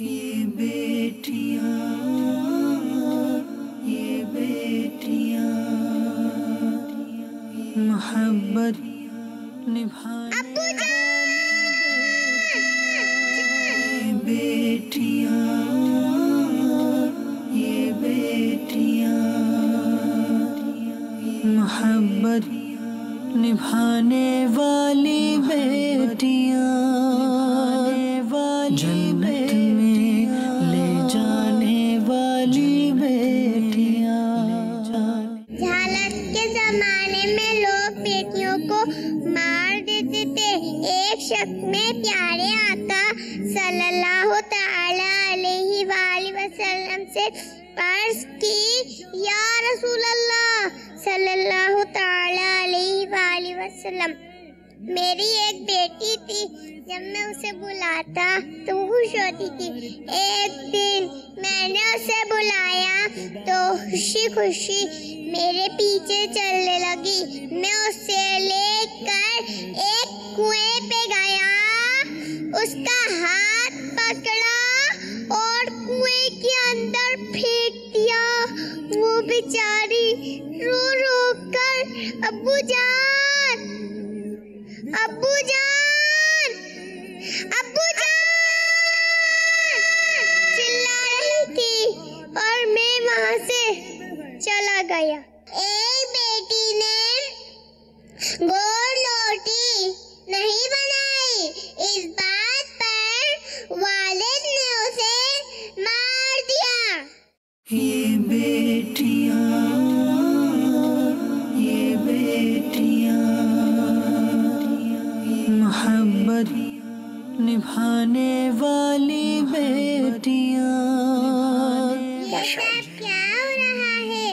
ये बेटियां, ये बेटियां मोहब्बत निभाने ये बेटियां, ये बेटियां मोहब्बत निभाने वाली बेटियां, जन्नत में ले जाने वाली बेटियां। जहालत के जमाने में लोग बेटियों को मार देते थे। एक शख्स में प्यारे आका सल्लल्लाहु ताला अलैहि वसल्लम से अर्ज की, या रसूल अल्लाह सल्लल्लाहु ताला अलैहि वसल्लम, मेरी एक बेटी थी। जब मैं उसे बुलाता तो खुश होती थी। एक दिन मैंने उसे बुलाया तो खुशी खुशी मेरे पीछे चलने लगी। मैं उसे लेकर एक कुएं पे गया, उसका हाथ पकड़ा और कुएं के अंदर फेंक दिया। वो बेचारी रो रो कर अब्बू जान, अब्बू जान, अब्बू जान चिल्ला रही थी और मैं वहां से चला गया। एक बेटी ने गोल रोटी नहीं बनाई। इस बात पर वालिद ने उसे मार दिया। ये बेटियां, ये बेटियां मोहब्बत निभाने वाली बेटियां। क्या हो रहा है?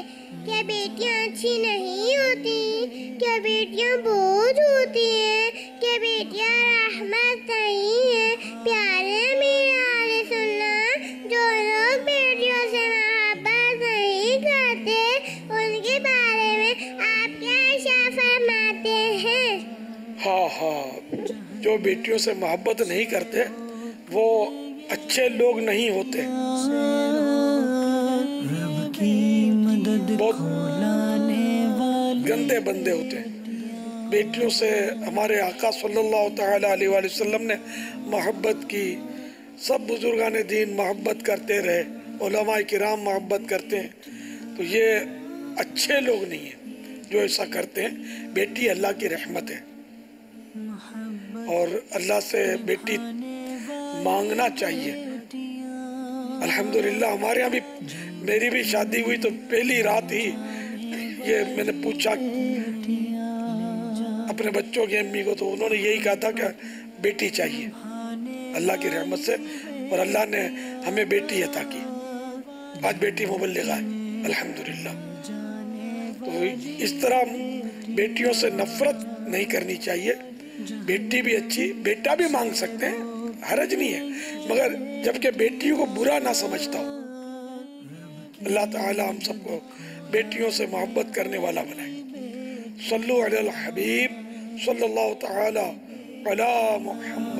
क्या बेटियां अच्छी नहीं होती? क्या बेटियां बोझ होती हैं? क्या बेटियां रहमत नहीं है? प्यारे मेरे सुनना, जो लोग बेटियों से मोहब्बत नहीं करते उनके बारे में आप क्या फरमाते हैं? हाँ, जो बेटियों से मोहब्बत नहीं करते वो अच्छे लोग नहीं होते, बहुत गंदे बंदे होते हैं। बेटियों से हमारे आका सल्लल्लाहु ताला अलैहि वसल्लम ने मोहब्बत की, सब बुजुर्गान दीन मोहब्बत करते रहे, उलमाए किराम मोहब्बत करते हैं। तो ये अच्छे लोग नहीं हैं जो ऐसा करते हैं। बेटी अल्लाह की रहमत है और अल्लाह से बेटी मांगना चाहिए। अल्हम्दुलिल्लाह हमारे यहाँ भी, मेरी भी शादी हुई तो पहली रात ही ये मैंने पूछा अपने बच्चों की अम्मी को, तो उन्होंने यही कहा था कि बेटी चाहिए अल्लाह की रहमत से, और अल्लाह ने हमें बेटी अता की। आज बेटी मुबल्लिगा है अल्हम्दुलिल्लाह। तो इस तरह बेटियों से नफरत नहीं करनी चाहिए। बेटी भी अच्छी, बेटा भी मांग सकते हैं, हरज नहीं है, मगर जबकि बेटियों को बुरा ना समझता हो। अल्लाह ताला हम सबको बेटियों से मोहब्बत करने वाला बनाए। सल्लु अलल हबीब सल्लल्लाहु ताला अला मुहम्मद।